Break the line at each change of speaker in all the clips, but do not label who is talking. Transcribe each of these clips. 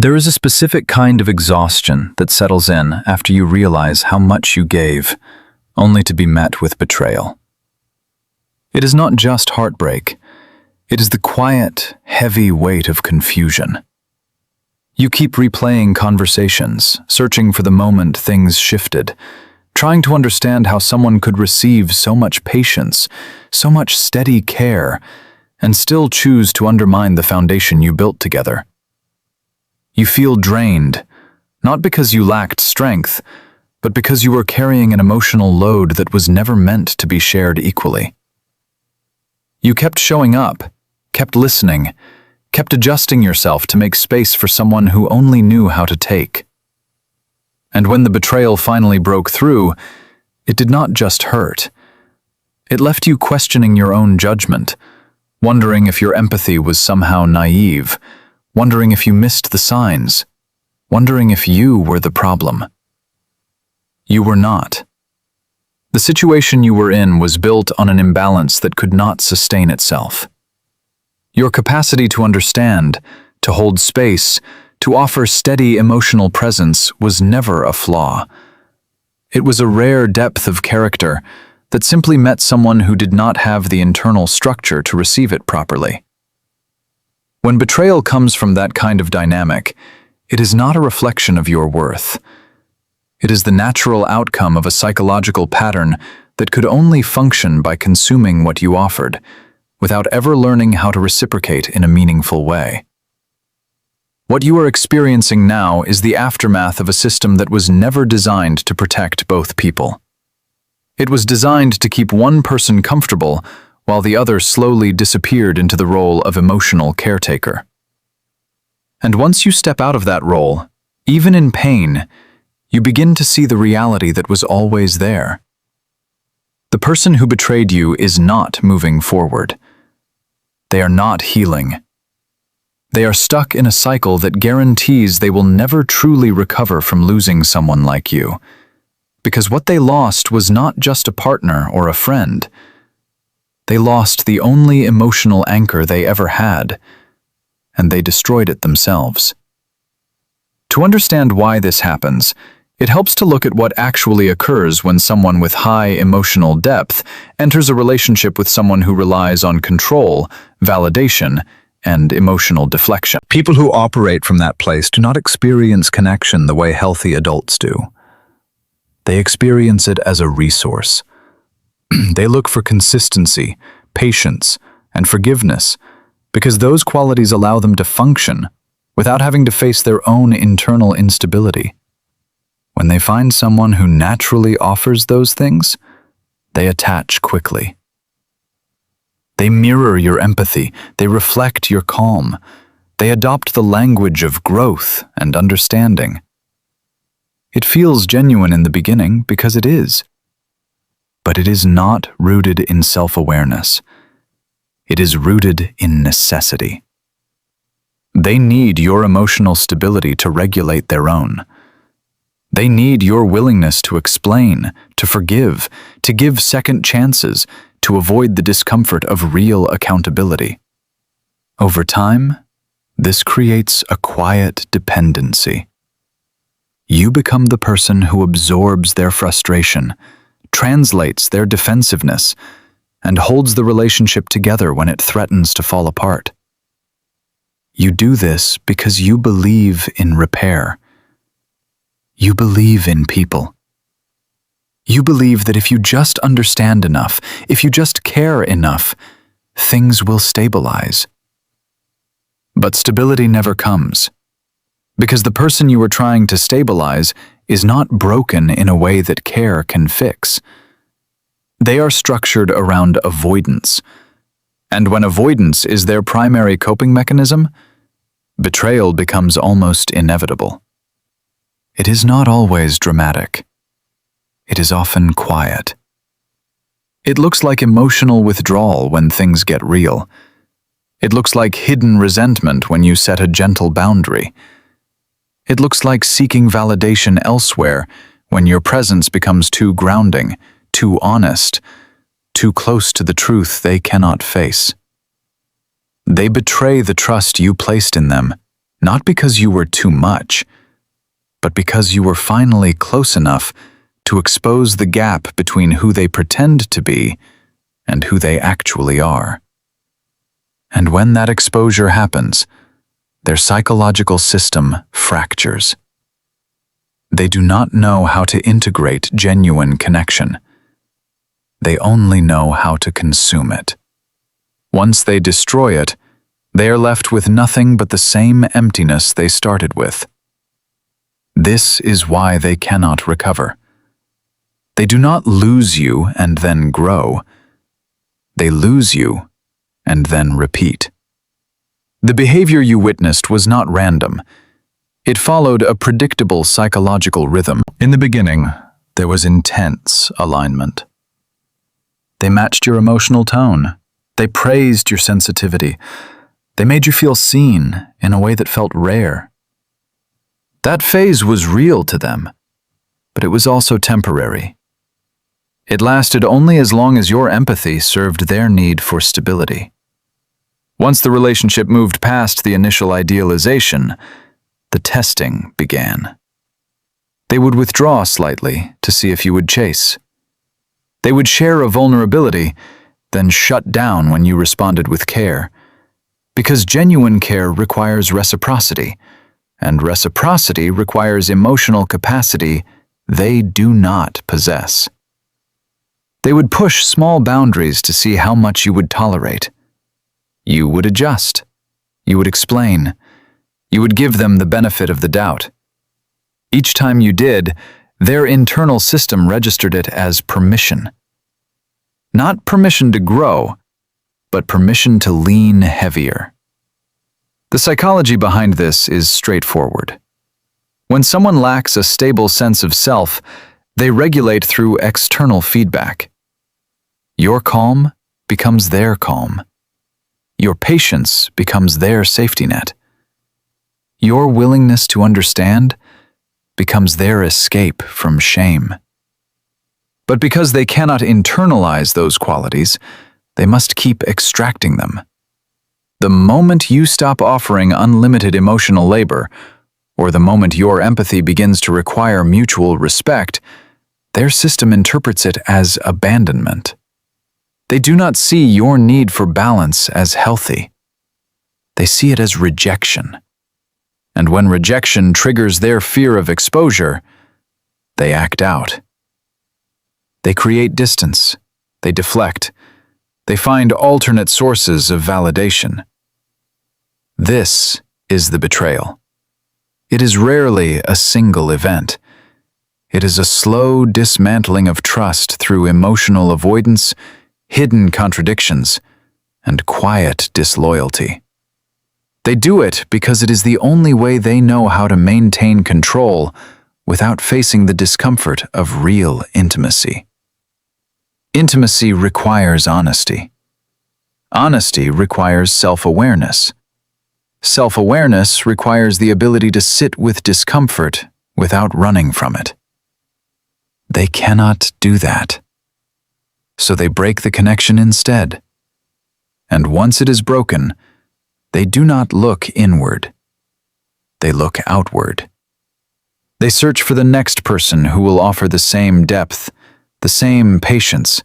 There is a specific kind of exhaustion that settles in after you realize how much you gave, only to be met with betrayal. It is not just heartbreak. It is the quiet, heavy weight of confusion. You keep replaying conversations, searching for the moment things shifted, trying to understand how someone could receive so much patience, so much steady care, and still choose to undermine the foundation you built together. You feel drained, not because you lacked strength, but because you were carrying an emotional load that was never meant to be shared equally. You kept showing up, kept listening, kept adjusting yourself to make space for someone who only knew how to take. And when the betrayal finally broke through, it did not just hurt. It left you questioning your own judgment, wondering if your empathy was somehow naive, wondering if you missed the signs, wondering if you were the problem. You were not. The situation you were in was built on an imbalance that could not sustain itself. Your capacity to understand, to hold space, to offer steady emotional presence was never a flaw. It was a rare depth of character that simply met someone who did not have the internal structure to receive it properly. When betrayal comes from that kind of dynamic, it is not a reflection of your worth. It is the natural outcome of a psychological pattern that could only function by consuming what you offered, without ever learning how to reciprocate in a meaningful way. What you are experiencing now is the aftermath of a system that was never designed to protect both people. It was designed to keep one person comfortable while the other slowly disappeared into the role of emotional caretaker. And once you step out of that role, even in pain, you begin to see the reality that was always there. The person who betrayed you is not moving forward. They are not healing. They are stuck in a cycle that guarantees they will never truly recover from losing someone like you. Because what they lost was not just a partner or a friend. They lost the only emotional anchor they ever had, and they destroyed it themselves. To understand why this happens, it helps to look at what actually occurs when someone with high emotional depth enters a relationship with someone who relies on control, validation, and emotional deflection. People who operate from that place do not experience connection the way healthy adults do. They experience it as a resource. They look for consistency, patience, and forgiveness because those qualities allow them to function without having to face their own internal instability. When they find someone who naturally offers those things, they attach quickly. They mirror your empathy, they reflect your calm, they adopt the language of growth and understanding. It feels genuine in the beginning because it is. But it is not rooted in self-awareness. It is rooted in necessity. They need your emotional stability to regulate their own. They need your willingness to explain, to forgive, to give second chances, to avoid the discomfort of real accountability. Over time, this creates a quiet dependency. You become the person who absorbs their frustration, translates their defensiveness, and holds the relationship together when it threatens to fall apart. You do this because you believe in repair. You believe in people. You believe that if you just understand enough, if you just care enough, things will stabilize. But stability never comes, because the person you are trying to stabilize is not broken in a way that care can fix. They are structured around avoidance, and when avoidance is their primary coping mechanism, betrayal becomes almost inevitable. It is not always dramatic. It is often quiet. It looks like emotional withdrawal when things get real. It looks like hidden resentment when you set a gentle boundary. It looks like seeking validation elsewhere when your presence becomes too grounding, too honest, too close to the truth they cannot face. They betray the trust you placed in them, not because you were too much, but because you were finally close enough to expose the gap between who they pretend to be and who they actually are. And when that exposure happens, their psychological system fractures. They do not know how to integrate genuine connection. They only know how to consume it. Once they destroy it, they are left with nothing but the same emptiness they started with. This is why they cannot recover. They do not lose you and then grow. They lose you and then repeat. The behavior you witnessed was not random. It followed a predictable psychological rhythm. In the beginning, there was intense alignment. They matched your emotional tone. They praised your sensitivity. They made you feel seen in a way that felt rare. That phase was real to them, but it was also temporary. It lasted only as long as your empathy served their need for stability. Once the relationship moved past the initial idealization, the testing began. They would withdraw slightly to see if you would chase. They would share a vulnerability, then shut down when you responded with care. Because genuine care requires reciprocity, and reciprocity requires emotional capacity they do not possess. They would push small boundaries to see how much you would tolerate. You would adjust. You would explain. You would give them the benefit of the doubt. Each time you did, their internal system registered it as permission. Not permission to grow, but permission to lean heavier. The psychology behind this is straightforward. When someone lacks a stable sense of self, they regulate through external feedback. Your calm becomes their calm. Your patience becomes their safety net. Your willingness to understand becomes their escape from shame. But because they cannot internalize those qualities, they must keep extracting them. The moment you stop offering unlimited emotional labor, or the moment your empathy begins to require mutual respect, their system interprets it as abandonment. They do not see your need for balance as healthy. They see it as rejection. And when rejection triggers their fear of exposure, they act out. They create distance. They deflect. They find alternate sources of validation. This is the betrayal. It is rarely a single event. It is a slow dismantling of trust through emotional avoidance, hidden contradictions, and quiet disloyalty. They do it because it is the only way they know how to maintain control without facing the discomfort of real intimacy. Intimacy requires honesty. Honesty requires self-awareness. Self-awareness requires the ability to sit with discomfort without running from it. They cannot do that. So they break the connection instead. And once it is broken, they do not look inward. They look outward. They search for the next person who will offer the same depth, the same patience,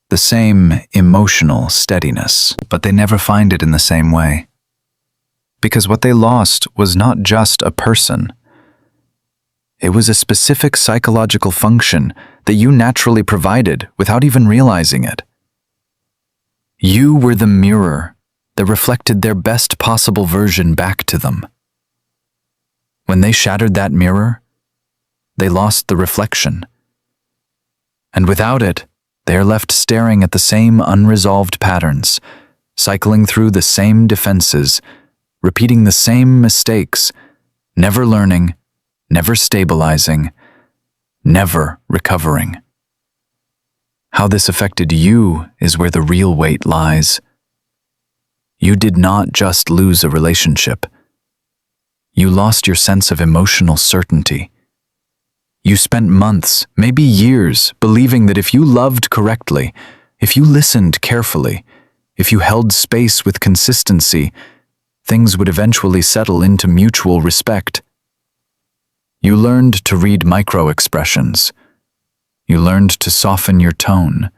the same emotional steadiness. But they never find it in the same way. Because what they lost was not just a person. It was a specific psychological function that you naturally provided without even realizing it. You were the mirror that reflected their best possible version back to them. When they shattered that mirror, they lost the reflection. And without it, they are left staring at the same unresolved patterns, cycling through the same defenses, repeating the same mistakes, never learning, never stabilizing, never recovering. How this affected you is where the real weight lies. You did not just lose a relationship. You lost your sense of emotional certainty. You spent months, maybe years, believing that if you loved correctly, if you listened carefully, if you held space with consistency, things would eventually settle into mutual respect. You learned to read micro-expressions. You learned to soften your tone.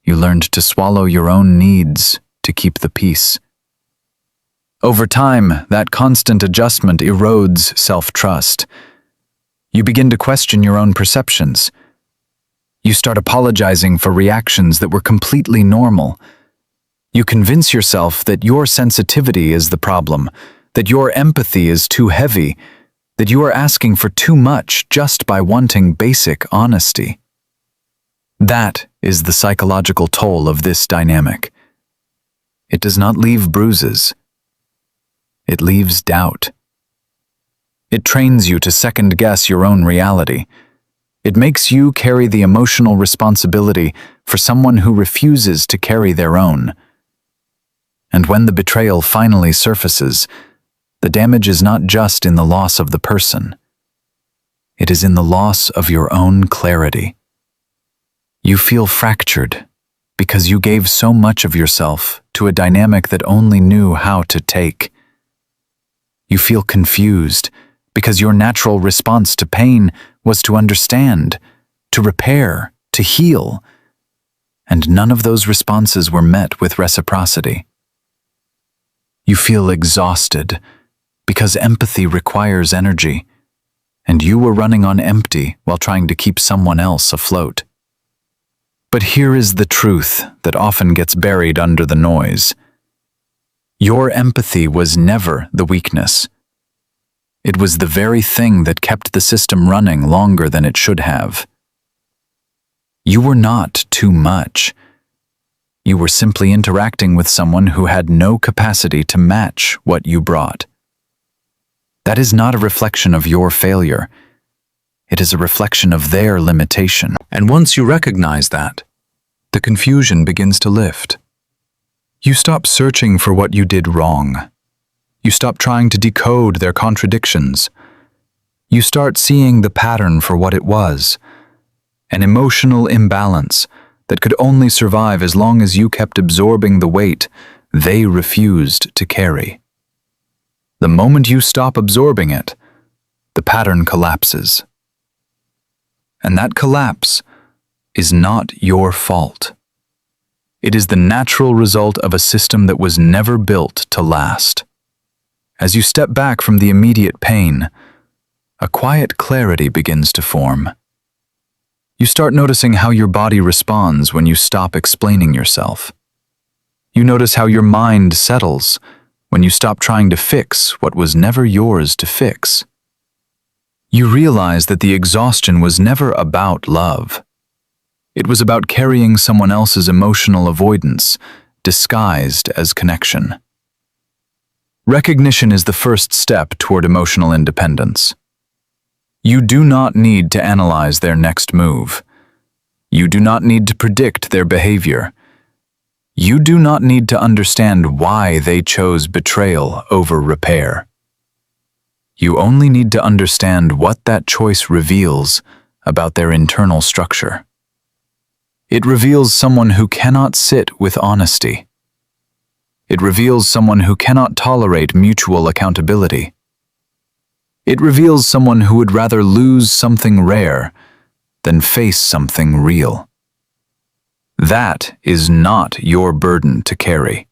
You learned to swallow your own needs to keep the peace. Over time, that constant adjustment erodes self-trust. You begin to question your own perceptions. You start apologizing for reactions that were completely normal. You convince yourself that your sensitivity is the problem, that your empathy is too heavy, that you are asking for too much just by wanting basic honesty. That is the psychological toll of this dynamic. It does not leave bruises. It leaves doubt. It trains you to second-guess your own reality. It makes you carry the emotional responsibility for someone who refuses to carry their own. And when the betrayal finally surfaces, the damage is not just in the loss of the person. It is in the loss of your own clarity. You feel fractured because you gave so much of yourself to a dynamic that only knew how to take. You feel confused because your natural response to pain was to understand, to repair, to heal, and none of those responses were met with reciprocity. You feel exhausted because empathy requires energy, and you were running on empty while trying to keep someone else afloat. But here is the truth that often gets buried under the noise. Your empathy was never the weakness. It was the very thing that kept the system running longer than it should have. You were not too much. You were simply interacting with someone who had no capacity to match what you brought. That is not a reflection of your failure. It is a reflection of their limitation. And once you recognize that, the confusion begins to lift. You stop searching for what you did wrong. You stop trying to decode their contradictions. You start seeing the pattern for what it was, an emotional imbalance that could only survive as long as you kept absorbing the weight they refused to carry. The moment you stop absorbing it, the pattern collapses. And that collapse is not your fault. It is the natural result of a system that was never built to last. As you step back from the immediate pain, a quiet clarity begins to form. You start noticing how your body responds when you stop explaining yourself. You notice how your mind settles when you stop trying to fix what was never yours to fix. You realize that the exhaustion was never about love. It was about carrying someone else's emotional avoidance, disguised as connection. Recognition is the first step toward emotional independence. You do not need to analyze their next move. You do not need to predict their behavior. You do not need to understand why they chose betrayal over repair. You only need to understand what that choice reveals about their internal structure. It reveals someone who cannot sit with honesty. It reveals someone who cannot tolerate mutual accountability. It reveals someone who would rather lose something rare than face something real. That is not your burden to carry.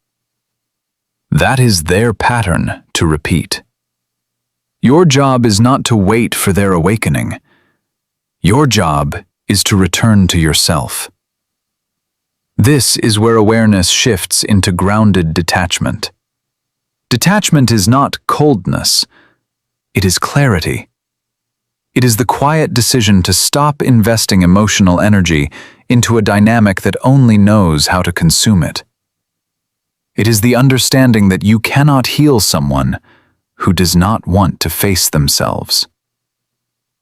That is their pattern to repeat. Your job is not to wait for their awakening. Your job is to return to yourself. This is where awareness shifts into grounded detachment. Detachment is not coldness. It is clarity. It is the quiet decision to stop investing emotional energy into a dynamic that only knows how to consume it. It is the understanding that you cannot heal someone who does not want to face themselves.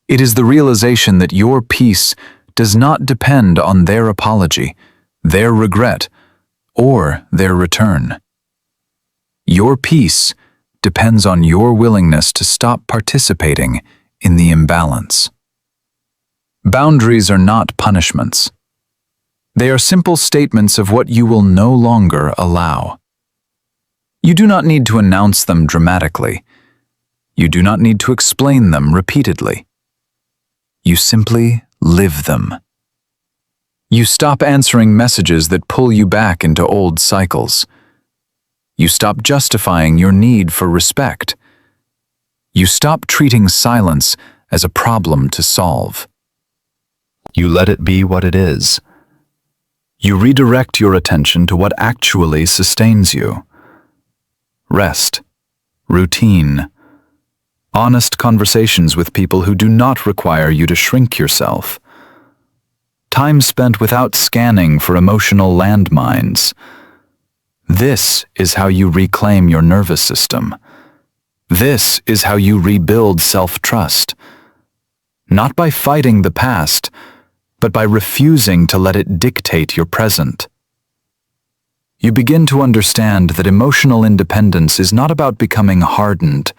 It is the realization that your peace does not depend on their apology, their regret, or their return. Your peace depends on your willingness to stop participating in the imbalance. Boundaries are not punishments. They are simple statements of what you will no longer allow. You do not need to announce them dramatically. You do not need to explain them repeatedly. You simply live them. You stop answering messages that pull you back into old cycles. You stop justifying your need for respect. You stop treating silence as a problem to solve. You let it be what it is. You redirect your attention to what actually sustains you. Rest, routine, honest conversations with people who do not require you to shrink yourself. Time spent without scanning for emotional landmines. This is how you reclaim your nervous system. This is how you rebuild self-trust. Not by fighting the past, but by refusing to let it dictate your present. You begin to understand that emotional independence is not about becoming hardened.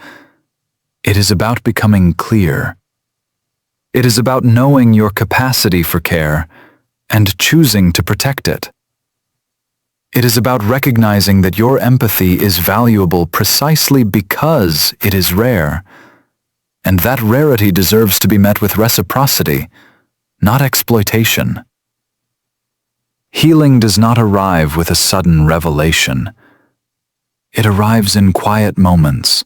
It is about becoming clear. It is about knowing your capacity for care and choosing to protect it. It is about recognizing that your empathy is valuable precisely because it is rare, and that rarity deserves to be met with reciprocity, not exploitation. Healing does not arrive with a sudden revelation. It arrives in quiet moments.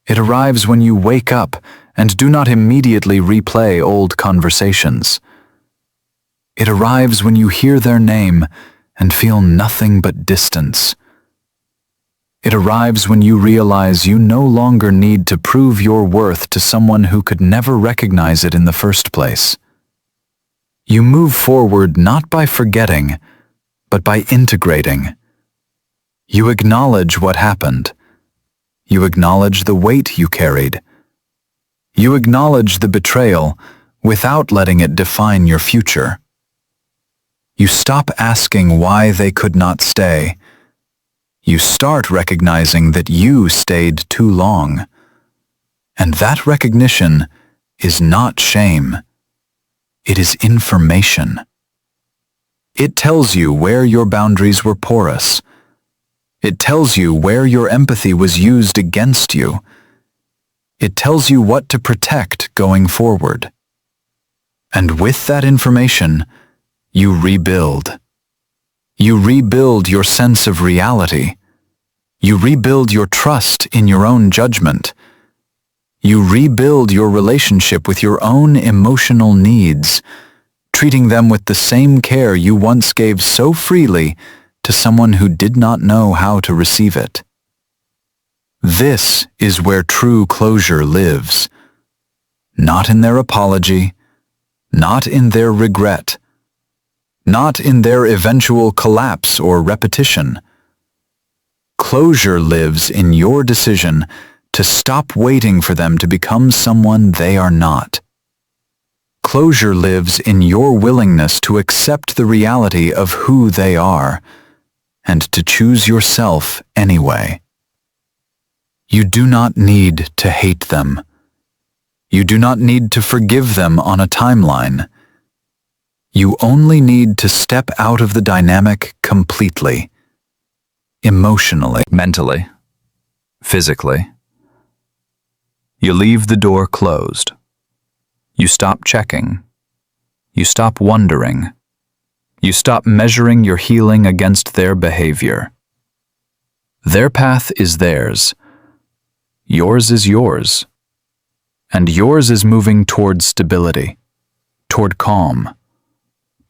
It arrives when you wake up and do not immediately replay old conversations. It arrives when you hear their name and feel nothing but distance. It arrives when you realize you no longer need to prove your worth to someone who could never recognize it in the first place. You move forward not by forgetting, but by integrating. You acknowledge what happened. You acknowledge the weight you carried. You acknowledge the betrayal without letting it define your future. You stop asking why they could not stay. You start recognizing that you stayed too long. And that recognition is not shame. It is information. It tells you where your boundaries were porous. It tells you where your empathy was used against you. It tells you what to protect going forward. And with that information, you rebuild. You rebuild your sense of reality. You rebuild your trust in your own judgment. You rebuild your relationship with your own emotional needs, treating them with the same care you once gave so freely to someone who did not know how to receive it. This is where true closure lives. Not in their apology, not in their regret, not in their eventual collapse or repetition. Closure lives in your decision to stop waiting for them to become someone they are not. Closure lives in your willingness to accept the reality of who they are and to choose yourself anyway. You do not need to hate them. You do not need to forgive them on a timeline. You only need to step out of the dynamic completely. Emotionally, mentally, physically. You leave the door closed. You stop checking. You stop wondering. You stop measuring your healing against their behavior. Their path is theirs. Yours is yours. And yours is moving toward stability, toward calm,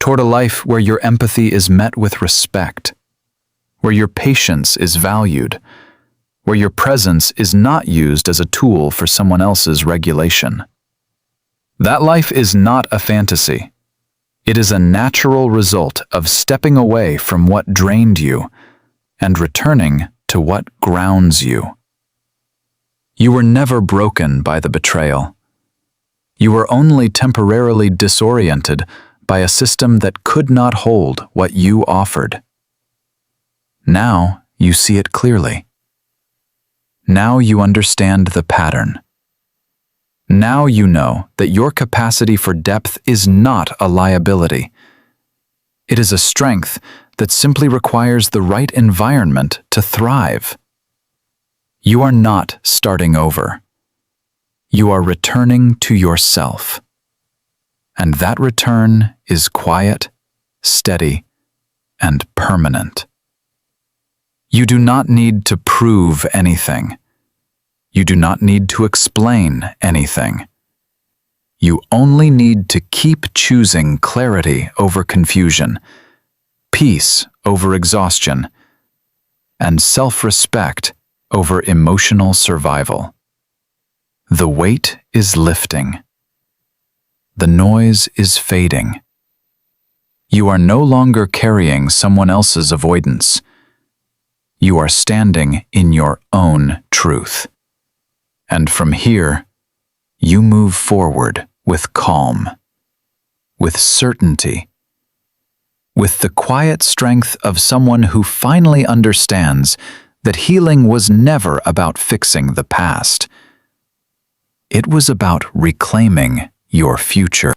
toward a life where your empathy is met with respect, where your patience is valued, where your presence is not used as a tool for someone else's regulation. That life is not a fantasy. It is a natural result of stepping away from what drained you and returning to what grounds you. You were never broken by the betrayal. You were only temporarily disoriented by a system that could not hold what you offered. Now you see it clearly. Now you understand the pattern. Now you know that your capacity for depth is not a liability. It is a strength that simply requires the right environment to thrive. You are not starting over. You are returning to yourself. And that return is quiet, steady, and permanent. You do not need to prove anything. You do not need to explain anything. You only need to keep choosing clarity over confusion, peace over exhaustion, and self-respect over emotional survival. The weight is lifting. The noise is fading. You are no longer carrying someone else's avoidance. You are standing in your own truth. And from here, you move forward with calm, with certainty, with the quiet strength of someone who finally understands that healing was never about fixing the past. It was about reclaiming your future.